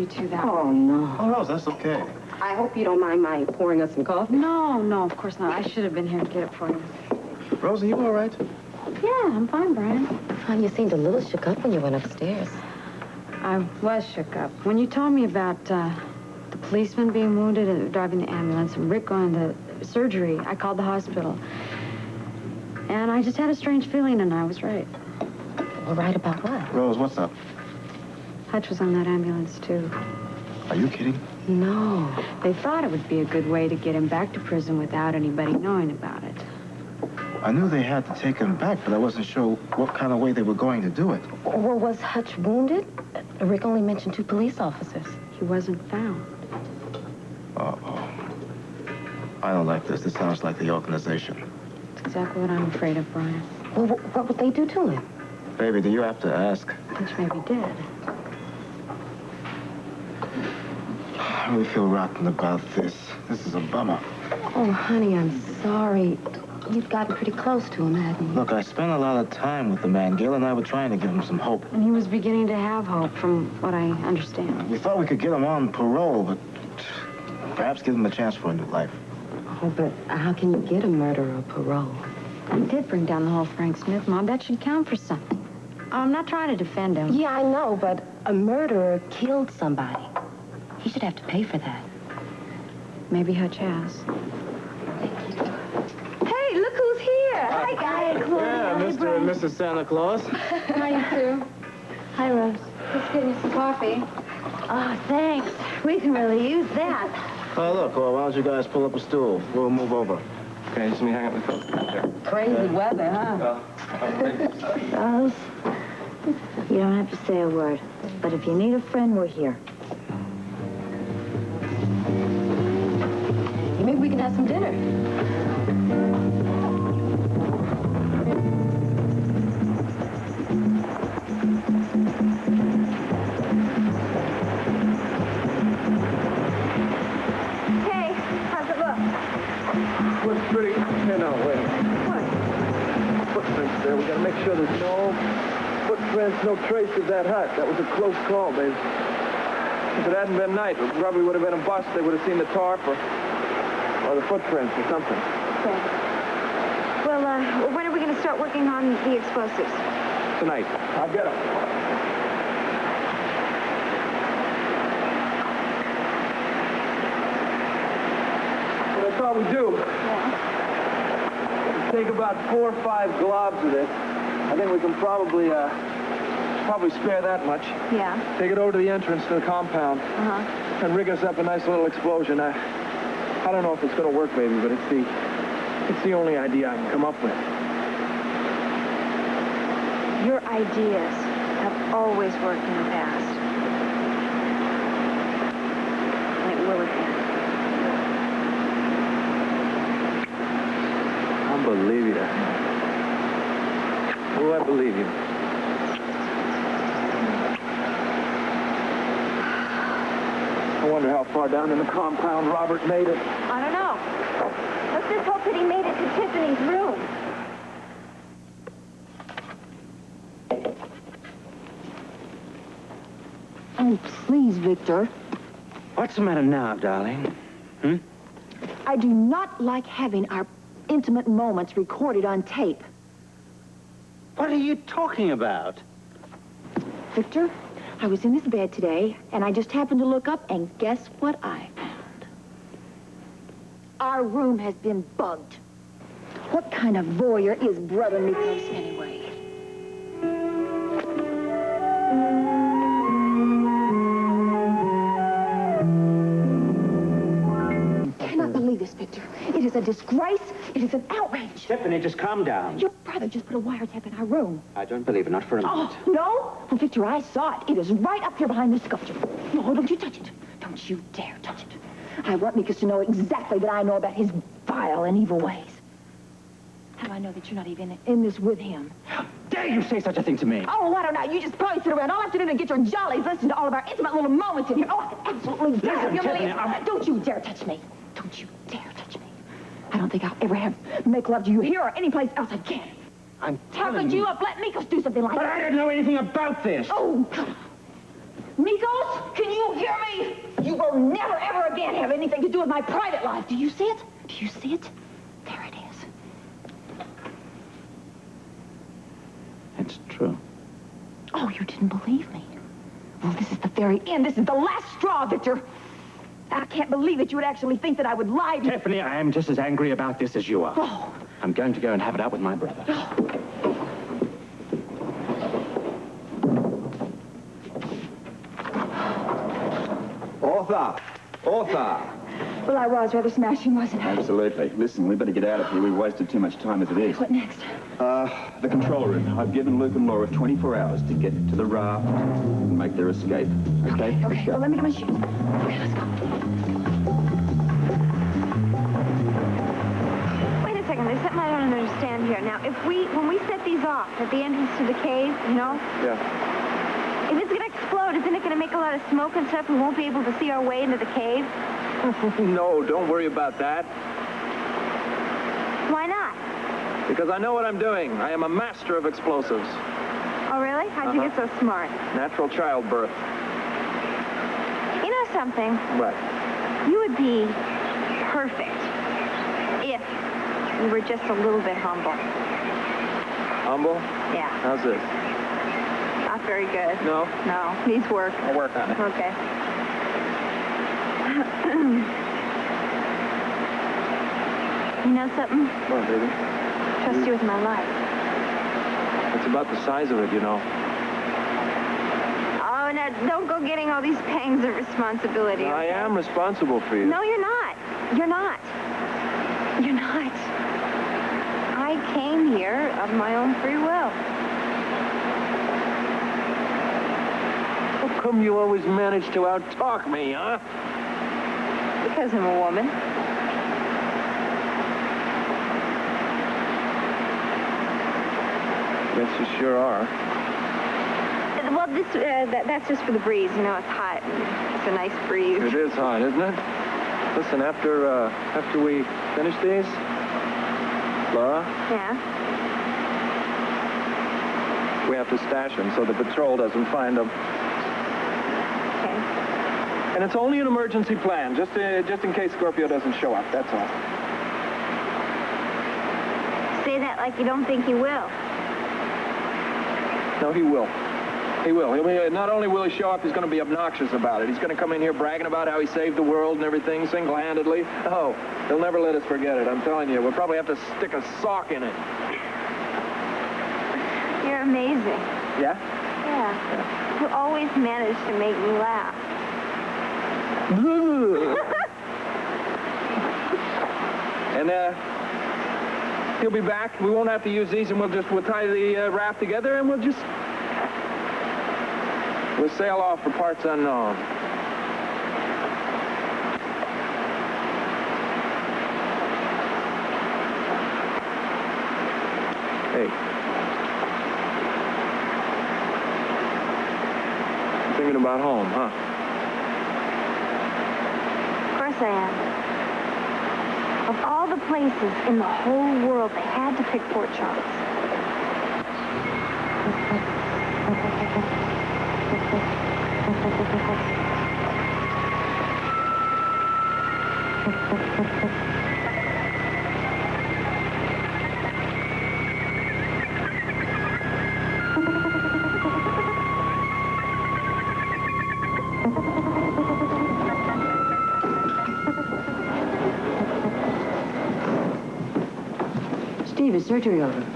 you to that. Oh, no. Oh, Rose, that's okay. I hope you don't mind my pouring us some coffee. No, of course not. I should have been here to get it for you. Rose, are you all right? Yeah, I'm fine, Brian. You seemed a little shook up when you went upstairs. I was shook up. When you told me about the policeman being wounded and driving the ambulance and Rick going to surgery, I called the hospital. And I just had a strange feeling, and I was right. Well, right about what? Rose, what's up? Hutch was on that ambulance, too. Are you kidding? No. They thought it would be a good way to get him back to prison without anybody knowing about it. I knew they had to take him back, but I wasn't sure what kind of way they were going to do it. Well, was Hutch wounded? Rick only mentioned 2 police officers. He wasn't found. Uh-oh. I don't like this. This sounds like the organization. That's exactly what I'm afraid of, Brian. Well, what would they do to him? Baby, do you have to ask? Hutch may be dead. I really feel rotten about this. This is a bummer. Oh, honey, I'm sorry. You've gotten pretty close to him, hadn't you? Look, I spent a lot of time with the man. Gail and I were trying to give him some hope. And he was beginning to have hope, from what I understand. We thought we could get him on parole, but perhaps give him a chance for a new life. Oh, but how can you get a murderer parole? He did bring down the whole Frank Smith mob. That should count for something. I'm not trying to defend him. Yeah, I know, but a murderer killed somebody. He should have to pay for that. Maybe Hutch has. Hey, look who's here. Hi, guys. Yeah, Mr. and Mrs. Santa Claus. Hi, you two. Hi, Rose. Let's get you some coffee. Oh, thanks. We can really use that. Oh, look, well, why don't you guys pull up a stool? We'll move over. Okay, just let me hang up the phone. Crazy weather, huh? Rose, you don't have to say a word. But if you need a friend, we're here. Maybe we can have some dinner. Hey, how's it look? Looks pretty. Hey, no, wait a minute. What? Footprints there. We gotta make sure there's no footprints, no trace of that hut. That was a close call, babe. If it hadn't been night, it probably would have been a bust. They would have seen the tarp or the footprints or something. Okay. Well, when are we going to start working on the explosives? Tonight. I'll get them. Well, that's all we do. Yeah. Take about 4 or 5 globs of this. I think we can probably spare that much. Yeah. Take it over to the entrance to the compound. Uh-huh. And rig us up a nice little explosion. I don't know if it's going to work, baby, but it's the only idea I can come up with. Your ideas have always worked in the past. Like will again. I believe you. Oh, I believe you. I wonder how far down in the compound Robert made it. I don't know. Let's just hope that he made it to Tiffany's room. Oh, please, Victor. What's the matter now, darling? I do not like having our intimate moments recorded on tape. What are you talking about? Victor, I was in his bed today, and I just happened to look up, and guess what I found? Our room has been bugged. What kind of voyeur is Brother Mikkos, anyway? I cannot believe this, Victor. It is a disgrace. It is an outrage. Tiffany, just calm down. Your brother just put a wiretap in our room. I don't believe it, not for a minute. Oh, no? Well, Victor, I saw it. It is right up here behind the sculpture. No, don't you touch it. Don't you dare touch it. I want Mikkos to know exactly that I know about his vile and evil ways. How do I know that you're not even in this with him? How dare you say such a thing to me? Oh, I don't know. You just probably sit around all afternoon and get your jollies listening to all of our intimate little moments in here. Oh, I absolutely dare. Listen, Tiffany, Don't you dare touch me. Don't you dare touch me. I don't think I'll ever make love to you here or anyplace else again. I'm How telling could you have let Mikkos do something like But that? I didn't know anything about this. Oh, come on. Mikkos, can you hear me? You will never, ever again have anything to do with my private life. Do you see it? Do you see it? There it is. It's true. Oh, you didn't believe me. Well, this is the very end. This is the last straw, Victor. I can't believe that you would actually think that I would lie to you. Tiffany, I am just as angry about this as you are. Oh. I'm going to go and have it out with my brother. Author! Well, I was rather smashing, wasn't I? Absolutely. Listen, we better get out of here. We've wasted too much time as it is. What next? The control room. I've given Luke and Laura 24 hours to get to the raft and make their escape. Okay? Let's Okay, go. well, let me get my shoes. Okay, let's go. Wait a second, there's something I don't understand here. Now, when we set these off at the entrance to the cave, you know? Yeah. If it's gonna explode, isn't it gonna make a lot of smoke and stuff? We won't be able to see our way into the cave? No, don't worry about that. Why not? Because I know what I'm doing. I am a master of explosives. Oh, really? How'd you get so smart? Natural childbirth. You know something? What? You would be perfect if you were just a little bit humble. Humble? Yeah, How's this? not very good. No? No, needs work. I'll work on it. Okay. You know something? What, baby? Trust you with my life. It's about the size of it, you know. Oh, now, don't go getting all these pangs of responsibility. I okay? am responsible for you. No, you're not. You're not. You're not. I came here of my own free will. How come you always manage to out-talk me, huh? Because I'm a woman. Yes, you sure are. Well, that's just for the breeze. You know, it's hot. It's a nice breeze. It is hot, isn't it? Listen, after we finish these, Laura, Yeah. we have to stash them so the patrol doesn't find them. Okay. And it's only an emergency plan, just in case Scorpio doesn't show up, that's all. Say that like you don't think he will. No, he will. He will. Not only will he show up, he's going to be obnoxious about it. He's going to come in here bragging about how he saved the world and everything single-handedly. Oh, he'll never let us forget it, I'm telling you. We'll probably have to stick a sock in it. You're amazing. Yeah? Yeah. You always manage to make me laugh. And, he'll be back. We won't have to use these, and we'll tie the raft together, and we'll sail off for parts unknown. Hey. You're thinking about home, huh? Of course I am. Of all the places in the whole world, they had to pick Port Charles. Steve, is surgery over?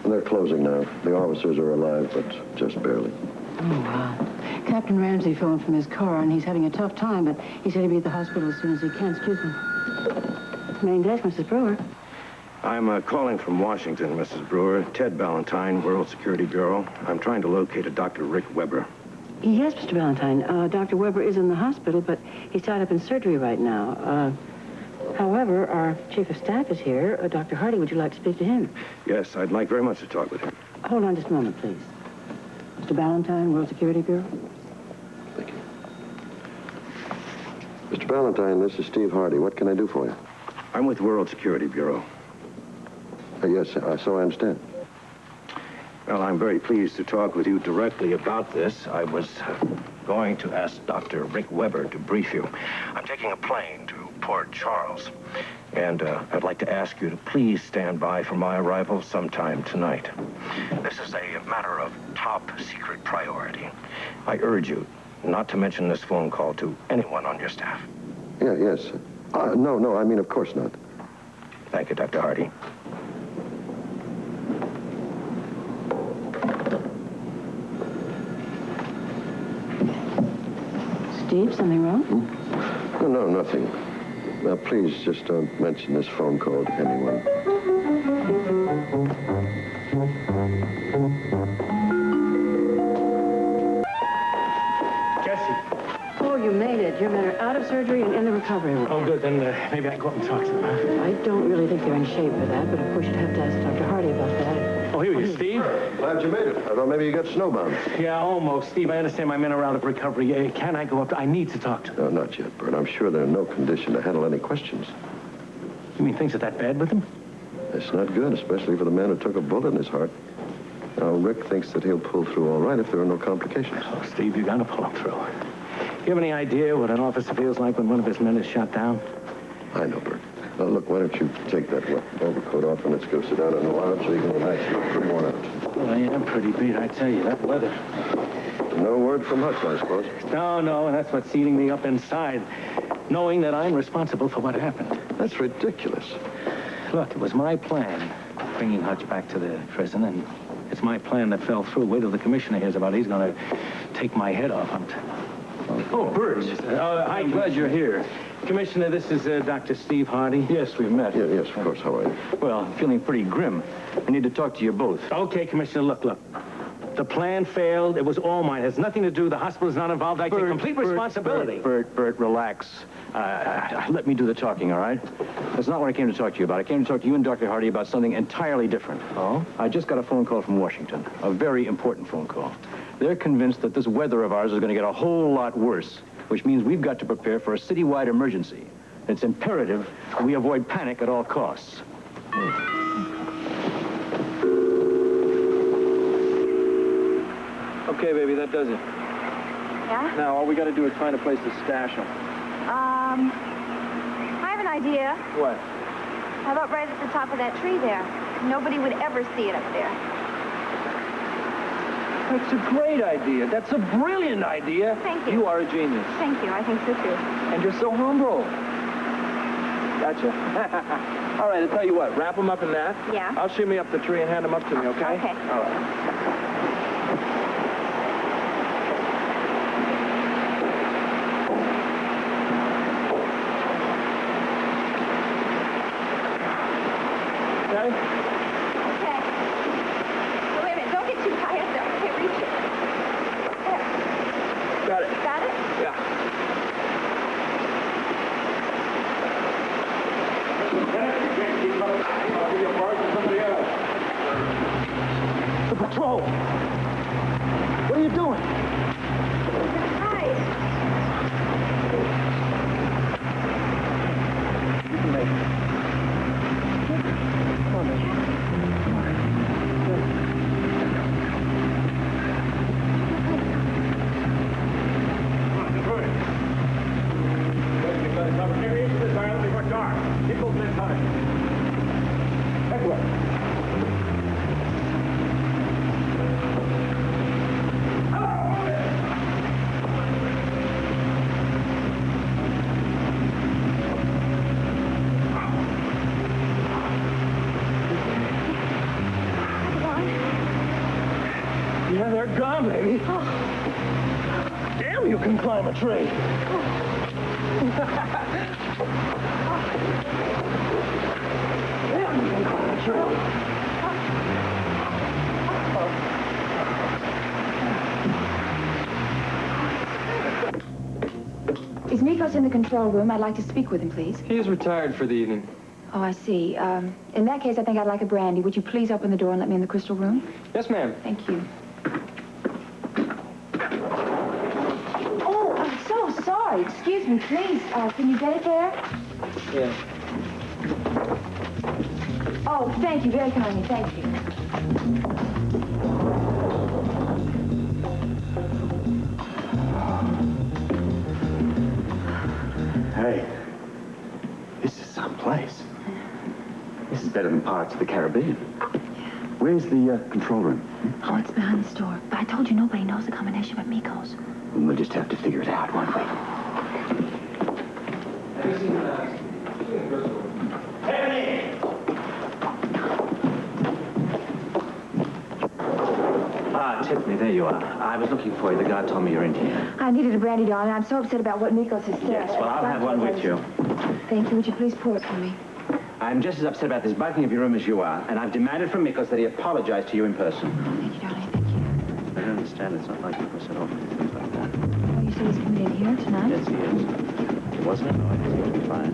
They're closing now. The officers are alive, but just barely. Oh, wow. Captain Ramsey phoned from his car, and he's having a tough time, but he said he'll be at the hospital as soon as he can. Excuse me. Main desk, Mrs. Brewer. I'm calling from Washington, Mrs. Brewer. Ted Ballentine, World Security Bureau. I'm trying to locate a Dr. Rick Weber. Yes, Mr. Ballentine. Dr. Weber is in the hospital, but he's tied up in surgery right now. However, our chief of staff is here. Dr. Hardy, would you like to speak to him? Yes, I'd like very much to talk with him. Hold on just a moment, please. Mr. Ballentine, World Security Bureau. Thank you. Mr. Ballentine, this is Steve Hardy. What can I do for you? I'm with World Security Bureau. Yes, so I understand. Well, I'm very pleased to talk with you directly about this. I was going to ask Dr. Rick Weber to brief you. I'm taking a plane to Port Charles, and I'd like to ask you to please stand by for my arrival sometime tonight. This is a matter of top secret priority. I urge you not to mention this phone call to anyone on your staff. Yeah, yes. No, I mean, of course not. Thank you, Dr. Hardy. Steve, something wrong? No, nothing. Now, please just don't mention this phone call to anyone. Oh, you made it. Your men are out of surgery and in the recovery room. Oh, good. Then maybe I can go up and talk to them, huh? I don't really think they're in shape for that, but of course you'd have to ask Dr. Hardy about that. Oh, here he is, Steve. Glad you made it. I thought maybe you got snowbound. Yeah, almost. Steve, I understand my men are out of recovery. Can I go up? I need to talk to them. No, not yet, Bert. I'm sure they're in no condition to handle any questions. You mean things are that bad with them? It's not good, especially for the man who took a bullet in his heart. Now, Rick thinks that he'll pull through all right if there are no complications. Oh, Steve, you gotta pull him through. Do you have any idea what an officer feels like when one of his men is shot down? I know, Bert. Now, look, why don't you take that overcoat off and let's go sit down in the lounge so you can relax. You look pretty worn out. Well, I am pretty beat, I tell you. That weather. No word from Hutch, I suppose. No, and that's what's eating me up inside, knowing that I'm responsible for what happened. That's ridiculous. Look, it was my plan, bringing Hutch back to the prison, and it's my plan that fell through. Wait till the commissioner hears about it. He's going to take my head off. Oh, Bert. Hi, glad you're here. Commissioner, this is Dr. Steve Hardy. Yes, we've met. Yeah, yes, of course. How are you? Well, I'm feeling pretty grim. I need to talk to you both. Okay, Commissioner, look. The plan failed. It was all mine. It has nothing to do. The hospital is not involved. I take complete responsibility. Bert, relax. Let me do the talking, all right? That's not what I came to talk to you about. I came to talk to you and Dr. Hardy about something entirely different. Oh? I just got a phone call from Washington. A very important phone call. They're convinced that this weather of ours is going to get a whole lot worse, which means we've got to prepare for a citywide emergency. It's imperative we avoid panic at all costs. Okay, baby, that does it. Yeah? Now, all we got to do is find a place to stash them. I have an idea. What? How about right at the top of that tree there? Nobody would ever see it up there. That's a great idea. That's a brilliant idea. Thank you. You are a genius. Thank you. I think so, too. And you're so humble. Gotcha. All right, I'll tell you what. Wrap them up in that. Yeah. I'll shimmy up the tree and hand them up to me, okay? Okay. All right. Okay? Okay. So wait a minute. Don't get too high up there. I can't reach it. There. Got it. Got it? Yeah. The patrol. What are you doing? Hide. You can make it. Come on, baby. Yeah, they're gone, baby. Damn, you can climb a tree. Damn, you can climb a tree. Is Mikkos in the control room? I'd like to speak with him, please. He is retired for the evening. Oh, I see. In that case, I think I'd like a brandy. Would you please open the door and let me in the crystal room? Yes, ma'am. Thank you. Oh, I'm so sorry. Excuse me, please. Can you get it there? Yeah. Oh, thank you. Very kindly. Thank you. parts of the Caribbean. Where's the control room? Oh, it's behind the store. But I told you nobody knows the combination but Mikkos. We'll just have to figure it out, won't we? Ah, Tiffany, there you are. I was looking for you. The guard told me you're in here. I needed a brandy, darling. I'm so upset about what Mikkos has said. Yes, well, I'll have one with you. Thank you. Would you please pour it for me? I'm just as upset about this bugging of your room as you are, and I've demanded from Mikkos that he apologize to you in person. Thank you, darling. Thank you. I don't understand. It's not like Mikkos at all. Things like that. Oh, you said he's coming in here tonight? Yes, he is. He wasn't annoyed. He was fine.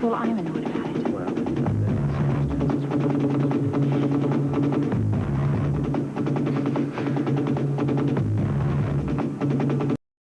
Well, I'm annoyed about it. Well,